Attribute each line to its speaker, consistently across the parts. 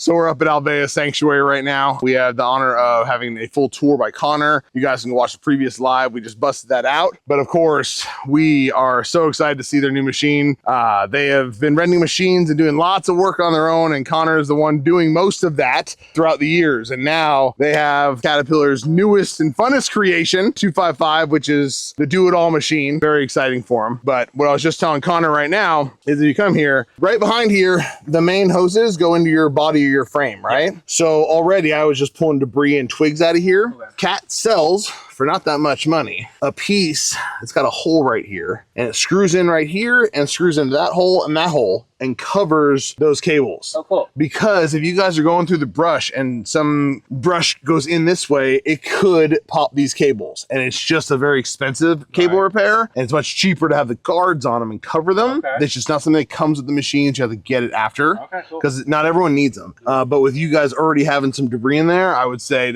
Speaker 1: So we're up at Alveus Sanctuary right now. We have the honor of having a full tour by Connor. You guys can watch the previous live. We just busted that out. But of course, we are so excited to see their new machine. They have been renting machines and doing lots of work on their own, and Connor is the one doing most of that throughout the years. And now they have Caterpillar's newest and funnest creation, 255, which is the do-it-all machine. Very exciting for him. But what I was just telling Connor right now is if you come here, right behind here, the main hoses go into your body or your frame, right? Yeah. So already I was just pulling debris and twigs out of here. Okay. CAT sells for not that much money a piece. It's got a hole right here, and it screws in right here and screws into that hole and covers those cables.
Speaker 2: Oh, cool.
Speaker 1: Because if you guys are going through the brush and some brush goes in this way, it could pop these cables, and it's just a very expensive cable repair, and it's much cheaper to have the guards on them and cover them. Okay. It's just not something that comes with the machines. You have to get it after, because not everyone needs them. But with you guys already having some debris in there, I would say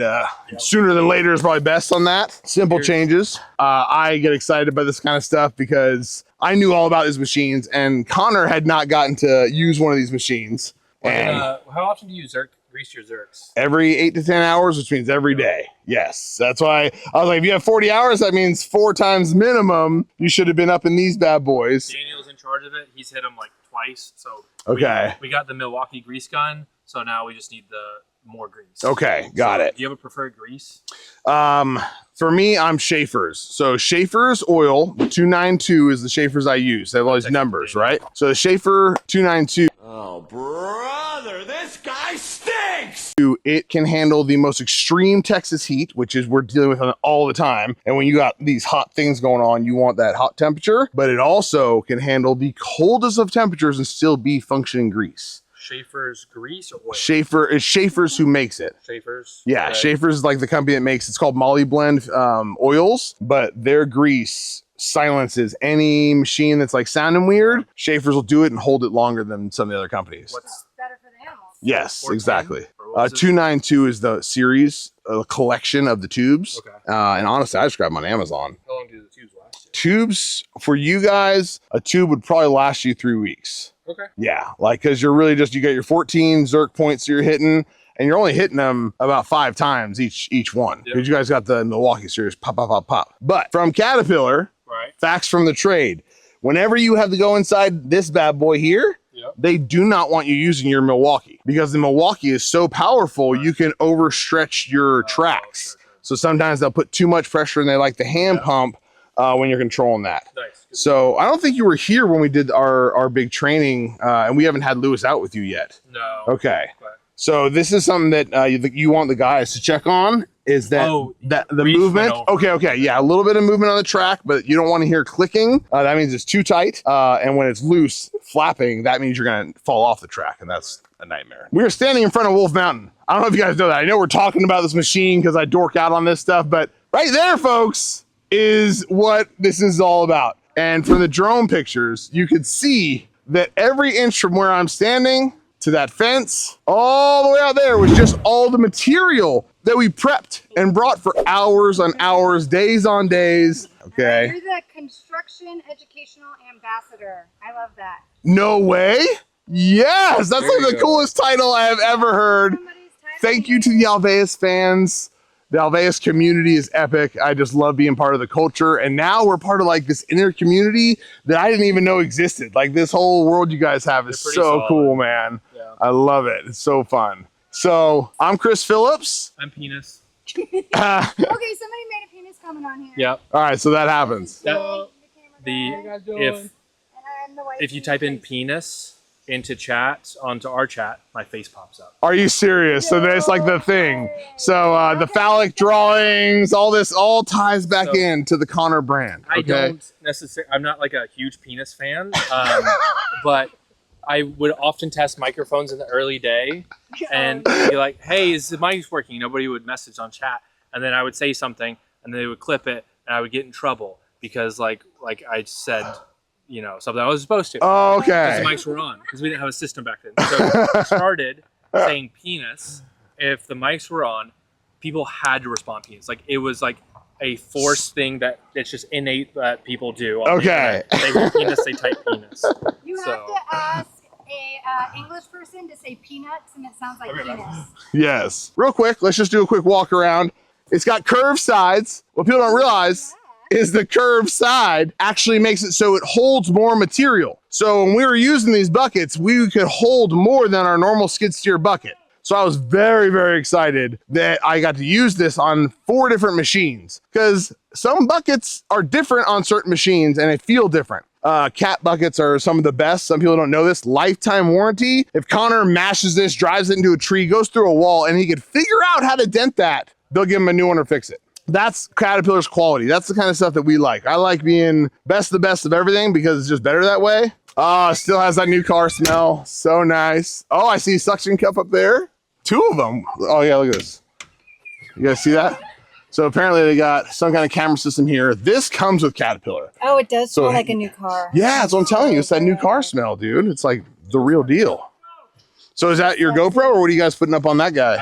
Speaker 1: sooner than later is probably best on that. Simple changes. I get excited by this kind of stuff because I knew all about these machines, and Connor had not gotten to use one of these machines. And
Speaker 2: how often do you grease your Zerks?
Speaker 1: Every 8 to 10 hours, which means every day. Yes, that's why I was like, if you have 40 hours, that means 4 times minimum. You should have been up in these bad boys.
Speaker 2: Daniel's in charge of it. He's hit them like twice. So we got the Milwaukee grease gun. So now we just need the more grease.
Speaker 1: Okay, got it.
Speaker 2: Do you have a preferred grease?
Speaker 1: For me, I'm Schaefer's. So Schaefer's oil, 292 is the Schaefer's I use. They have all these numbers, right? So the Schaefer 292.
Speaker 3: Oh, brother, this guy stinks!
Speaker 1: It can handle the most extreme Texas heat, which is we're dealing with all the time. And when you got these hot things going on, you want that hot temperature. But it also can handle the coldest of temperatures and still be functioning grease.
Speaker 2: Schaefer's grease or oil?
Speaker 1: It's Schaefer's who makes it.
Speaker 2: Schaefer's?
Speaker 1: Yeah, okay. Schaefer's is like the company that makes, it's called Molly Blend oils, but their grease silences any machine that's like sounding weird. Schaefer's will do it and hold it longer than some of the other companies.
Speaker 4: What's better for the animals?
Speaker 1: Yes, exactly. 292 is the series, a collection of the tubes. Okay. And honestly, I just grabbed them on Amazon.
Speaker 2: How long do the tubes last you?
Speaker 1: Tubes, for you guys, a tube would probably last you 3 weeks.
Speaker 2: Okay.
Speaker 1: Yeah, like, because you're really just, you got your 14 Zerk points you're hitting, and you're only hitting them about 5 times each one. Because you guys got the Milwaukee series, pop, pop, pop, pop. But from Caterpillar, facts from the trade, whenever you have to go inside this bad boy here, they do not want you using your Milwaukee, because the Milwaukee is so powerful, you can overstretch your tracks. So sometimes they'll put too much pressure, and they like the hand pump when you're controlling that. Nice. So I don't think you were here when we did our big training, and we haven't had Lewis out with you yet.
Speaker 2: No.
Speaker 1: Okay. So this is something that you want the guys to check on, is that the movement. Okay, yeah, a little bit of movement on the track, but you don't want to hear clicking. That means it's too tight, and when it's loose, flapping, that means you're gonna fall off the track, and that's a nightmare. We are standing in front of Wolf Mountain. I don't know if you guys know that. I know we're talking about this machine because I dork out on this stuff, but right there, folks, is what this is all about. And from the drone pictures, you could see that every inch from where I'm standing to that fence, all the way out there, was just all the material that we prepped and brought for hours on hours, days on days. Okay.
Speaker 4: You're the construction educational ambassador. I love that.
Speaker 1: No way. Yes, that's like the coolest title I have ever heard. Thank you to the Alveus fans. The Alveus community is epic. I just love being part of the culture. And now we're part of like this inner community that I didn't even know existed. Like this whole world you guys have is so cool, man. Yeah. I love it. It's so fun. So I'm Chris Phillips.
Speaker 2: I'm Penis.
Speaker 4: Okay, somebody made a penis comment on here.
Speaker 2: Yep.
Speaker 1: All right, so that happens.
Speaker 2: If you type in penis into chat, onto our chat, my face pops up.
Speaker 1: Are you serious? So that's like the thing. So the phallic drawings, all this all ties back into the Connor brand. Okay?
Speaker 2: I don't necessarily, I'm not like a huge penis fan, but I would often test microphones in the early day and be like, hey, is the mic working? Nobody would message on chat. And then I would say something and they would clip it and I would get in trouble because like I said, you know, something I was supposed to.
Speaker 1: Oh, okay.
Speaker 2: Because the mics were on, because we didn't have a system back then. So I started saying penis. If the mics were on, people had to respond penis. Like it was like a forced thing that it's just innate that people do.
Speaker 1: Okay.
Speaker 2: They want penis, they type penis.
Speaker 4: You have to ask a English person to say peanuts and it sounds like penis.
Speaker 1: Yes. Real quick, let's just do a quick walk around. It's got curved sides. What people don't realize is the curved side actually makes it so it holds more material. So when we were using these buckets, we could hold more than our normal skid steer bucket. So I was very, very excited that I got to use this on 4 different machines because some buckets are different on certain machines and they feel different. CAT buckets are some of the best. Some people don't know this. Lifetime warranty. If Connor mashes this, drives it into a tree, goes through a wall, and he could figure out how to dent that, they'll give him a new one or fix it. That's Caterpillar's quality. That's the kind of stuff that we like. I like being the best of everything because it's just better that way. Still has that new car smell. So nice. Oh, I see a suction cup up there. 2 of them. Oh yeah, look at this. You guys see that? So apparently they got some kind of camera system here. This comes with Caterpillar.
Speaker 4: Oh, it does smell like a new car.
Speaker 1: Yeah, that's what I'm telling you. It's that new car smell, dude. It's like the real deal. So is that your GoPro or what are you guys putting up on that guy?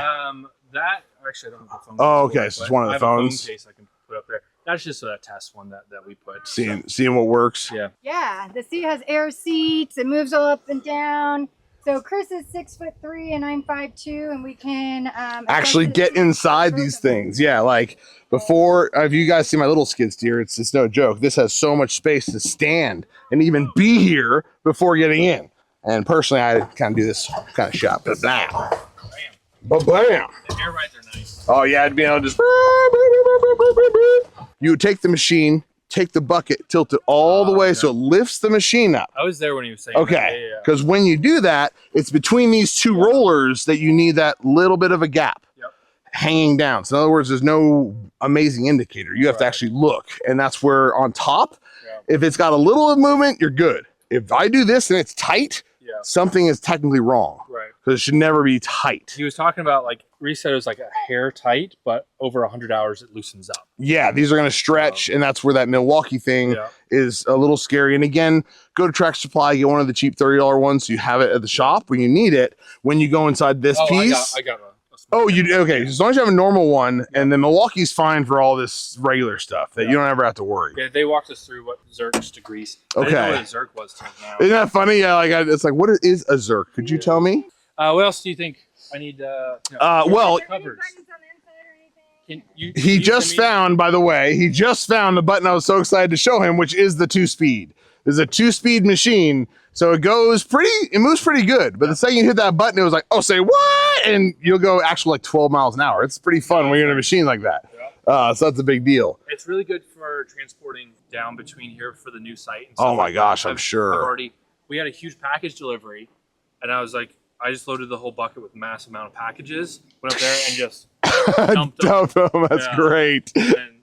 Speaker 2: That actually I don't have a phone.
Speaker 1: Oh, okay. So it's one of the phones.
Speaker 2: I have a phone case I can put up there. That's just a test one that we put.
Speaker 1: Seeing what works.
Speaker 2: Yeah.
Speaker 4: Yeah, the seat has air seats. It moves all up and down. So Chris is 6'3" and I'm 5'2", and we can
Speaker 1: actually get inside these things. Yeah, like before, if you guys see my little skid steer, it's no joke. This has so much space to stand and even be here before getting in. And personally, I kind of do this kind of shot. But bam. But bam.
Speaker 2: The air rides are nice.
Speaker 1: Oh yeah, I'd be able to just. You would take the machine, take the bucket, tilt it all the way so it lifts the machine up.
Speaker 2: I was there when he was saying
Speaker 1: okay, because when you do that, it's between these 2 rollers that you need that little bit of a gap hanging down. So in other words, there's no amazing indicator. You have to actually look, and that's where on top, if it's got a little of movement, you're good. If I do this and it's tight, something is technically wrong.
Speaker 2: Right.
Speaker 1: Because it should never be tight.
Speaker 2: He was talking about like Reese said it was like a hair tight, but over 100 hours it loosens up.
Speaker 1: Yeah, these are going to stretch, and that's where that Milwaukee thing is a little scary. And again, go to Tractor Supply, get one of the cheap $30 ones so you have it at the shop when you need it. When you go inside this piece.
Speaker 2: I got one.
Speaker 1: Oh, you okay? As long as you have a normal one, and then Milwaukee's fine for all this regular stuff that you don't ever have to worry.
Speaker 2: Yeah, they walked us through what Zerk's degrees.
Speaker 1: Okay,
Speaker 2: I didn't know what a Zerk was till now.
Speaker 1: Isn't that funny? Yeah, like it's like, what is a Zerk? Could you tell me?
Speaker 2: What else do you think I need?
Speaker 1: Well,
Speaker 2: covers.
Speaker 1: He just found, by the way, the button I was so excited to show him, which is the 2-speed. There's a 2-speed machine. So it moves pretty good. But the second you hit that button, it was like, oh, say what? And you'll go actually like 12 miles an hour. It's pretty fun when you're in a machine like that. So that's a big deal.
Speaker 2: It's really good for transporting down between here for the new site. And
Speaker 1: oh my gosh, I'm sure.
Speaker 2: We had a huge package delivery, and I was like, I just loaded the whole bucket with a massive amount of packages, went up there and just dumped them.
Speaker 1: That's great.
Speaker 2: And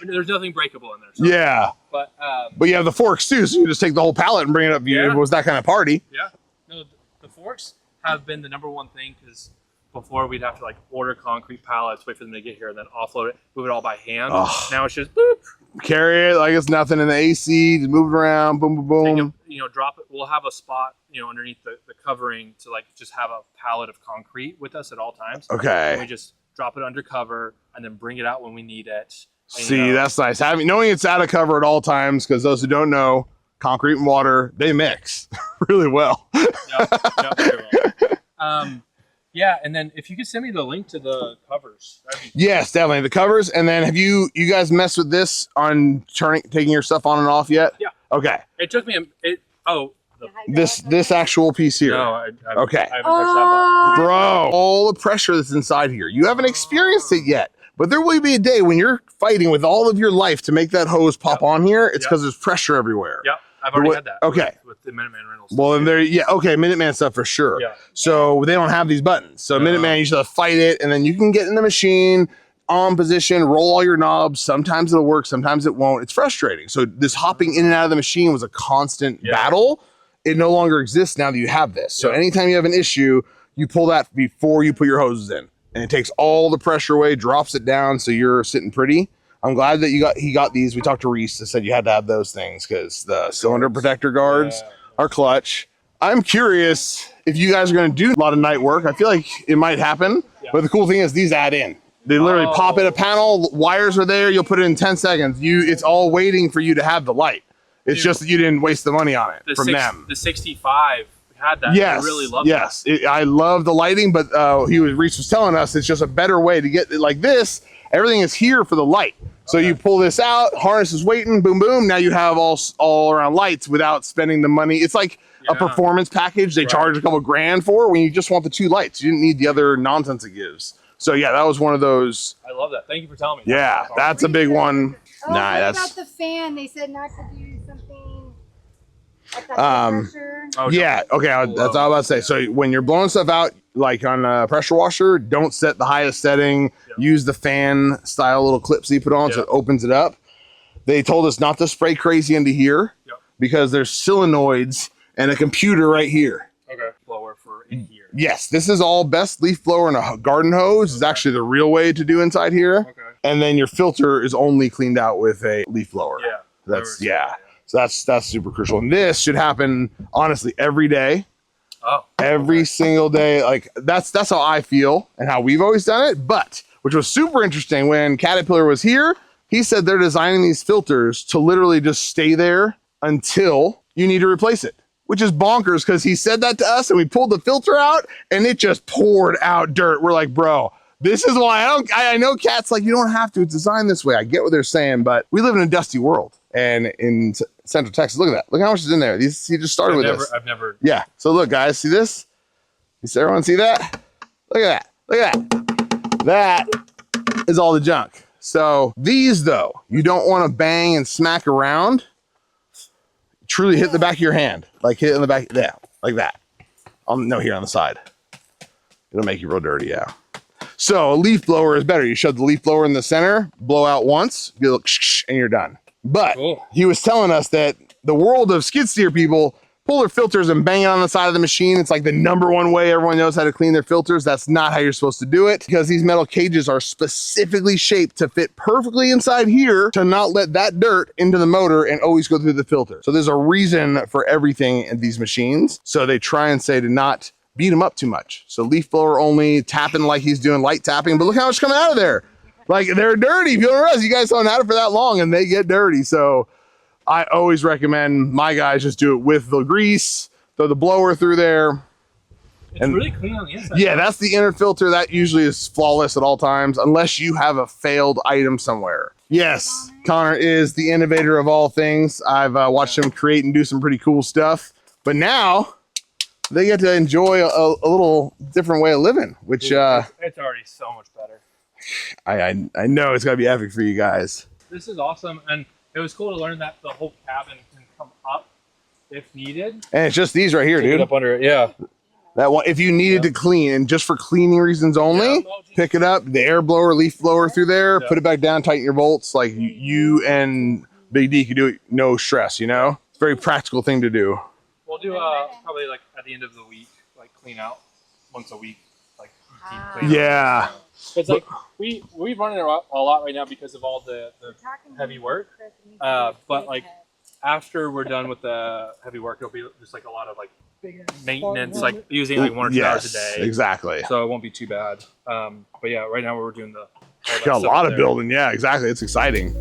Speaker 2: there's nothing breakable in there. So.
Speaker 1: Yeah. But you have the forks too, so you just take the whole pallet and bring it up. It was that kind of party.
Speaker 2: Yeah. No, the forks have been the #1 thing because before we'd have to like order concrete pallets, wait for them to get here, and then offload it, move it all by hand.
Speaker 1: Oh.
Speaker 2: Now it's just boop.
Speaker 1: Carry it like it's nothing in the AC, just move it around, boom, boom, boom.
Speaker 2: Drop it. We'll have a spot, underneath the covering to like just have a pallet of concrete with us at all times.
Speaker 1: Okay.
Speaker 2: And we just drop it under cover and then bring it out when we need it. And,
Speaker 1: see, that's nice. Knowing it's out of cover at all times, because those who don't know, concrete and water, they mix really well.
Speaker 2: Very well. Yeah, and then if you could send me the link to the covers.
Speaker 1: Yes, definitely. The covers, and then have you guys messed with this on taking your stuff on and off yet?
Speaker 2: Yeah.
Speaker 1: Okay.
Speaker 2: It took me
Speaker 1: this actual piece here.
Speaker 2: No, I haven't
Speaker 1: okay.
Speaker 2: touched that button.
Speaker 1: Bro, all the pressure that's inside here. You haven't experienced it yet, but there will be a day when you're fighting with all of your life to make that hose pop on here. It's because there's pressure everywhere.
Speaker 2: Yep. I've already had that.
Speaker 1: Okay.
Speaker 2: With the Minuteman Rentals.
Speaker 1: Well, then okay, Minuteman stuff for sure.
Speaker 2: Yeah.
Speaker 1: So they don't have these buttons. So Minuteman, you just have to fight it, and then you can get in the machine, on position, roll all your knobs. Sometimes it'll work, sometimes it won't. It's frustrating. So this hopping in and out of the machine was a constant battle. It no longer exists now that you have this. So anytime you have an issue, you pull that before you put your hoses in, and it takes all the pressure away, drops it down, so you're sitting pretty. I'm glad that he got these. We talked to Reese that said you had to have those things because the cylinder protector guards are clutch. I'm curious if you guys are going to do a lot of night work. I feel like it might happen, but the cool thing is these add in. They literally pop in a panel, wires are there, you'll put it in 10 seconds. It's all waiting for you to have the light. It's just that you didn't waste the money on it from them.
Speaker 2: The 65 had that.
Speaker 1: Yes,
Speaker 2: I really love
Speaker 1: yes. I love the lighting, but Reese was telling us it's just a better way to get it like this. Everything is here for the light. So you pull this out, harness is waiting, boom, boom. Now you have all around lights without spending the money. It's like a performance package they charge a couple grand for when you just want the 2 lights. You didn't need the other nonsense it gives. So yeah, that was one of those.
Speaker 2: I love that. Thank you for telling me.
Speaker 1: Yeah, that's a big one.
Speaker 4: Oh,
Speaker 1: Nah,
Speaker 4: what
Speaker 1: that's
Speaker 4: about the fan? They said not to do something at that pressure.
Speaker 2: Oh,
Speaker 1: yeah. Okay, that's all I was about to say. So when you're blowing stuff out, like on a pressure washer, don't set the highest setting. Use the fan style little clips that you put on so it opens it up. They told us not to spray crazy into here because there's solenoids and a computer right here.
Speaker 2: Okay. Blower for in here.
Speaker 1: Yes, this is all best leaf blower and a garden hose is actually the real way to do inside here.
Speaker 2: Okay.
Speaker 1: And then your filter is only cleaned out with a leaf blower.
Speaker 2: Yeah.
Speaker 1: That's So that's super crucial. And this should happen honestly every day.
Speaker 2: Oh.
Speaker 1: Every single day. Like that's how I feel and how we've always done it. But which was super interesting when Caterpillar was here, he said they're designing these filters to literally just stay there until you need to replace it. Which is bonkers because he said that to us and we pulled the filter out and it just poured out dirt. We're like, bro, this is why I know CAT's like, you don't have to, it's designed this way. I get what they're saying, but we live in a dusty world. And in Central Texas, look at that. Look how much is in there. He just started with this.
Speaker 2: I've never.
Speaker 1: Yeah. So look, guys, see this? Does everyone see that? Look at that. Look at that. That is all the junk. So these though, you don't want to bang and smack around. Truly hit the back of your hand. Like hit it in the back, yeah, like that. No, here on the side. It'll make you real dirty, yeah. So a leaf blower is better. You shove the leaf blower in the center, blow out once, you look and you're done. But he was telling us that the world of skid steer people pull their filters and bang it on the side of the machine. It's like the #1 way everyone knows how to clean their filters. That's not how you're supposed to do it because these metal cages are specifically shaped to fit perfectly inside here to not let that dirt into the motor and always go through the filter. So there's a reason for everything in these machines. So they try and say to not beat them up too much. So leaf blower only, tapping like he's doing light tapping, but look how much coming out of there. Like they're dirty. If you don't realize, you guys don't have it for that long and they get dirty. So I always recommend my guys just do it with the grease, throw the blower through there.
Speaker 2: It's really clean on the inside.
Speaker 1: Yeah, that's the inner filter. That usually is flawless at all times, unless you have a failed item somewhere. Yes, Connor is the innovator of all things. I've watched him create and do some pretty cool stuff. But now they get to enjoy a little different way of living, which
Speaker 2: it's already so much better.
Speaker 1: I know it's gotta be epic for you guys.
Speaker 2: This is awesome, and it was cool to learn that the whole cabin can come up if needed.
Speaker 1: And it's just these right here,
Speaker 2: Pick
Speaker 1: dude.
Speaker 2: it up under it, yeah.
Speaker 1: That one, if you needed to clean and just for cleaning reasons only, pick it up, the air blower, leaf blower through there, put it back down, tighten your bolts. Like you and Big D can do it, no stress, you know? It's a very practical thing to do.
Speaker 2: We'll do probably like at the end of the week, like clean out once a week, like deep clean.
Speaker 1: Yeah.
Speaker 2: It's like we run it a lot right now because of all the heavy work. But like after we're done with the heavy work, it'll be just like a lot of like maintenance, like using like 1 or 2 hours a day.
Speaker 1: Exactly.
Speaker 2: So it won't be too bad. But yeah, right now we're doing
Speaker 1: got a lot of building. Yeah, exactly. It's exciting.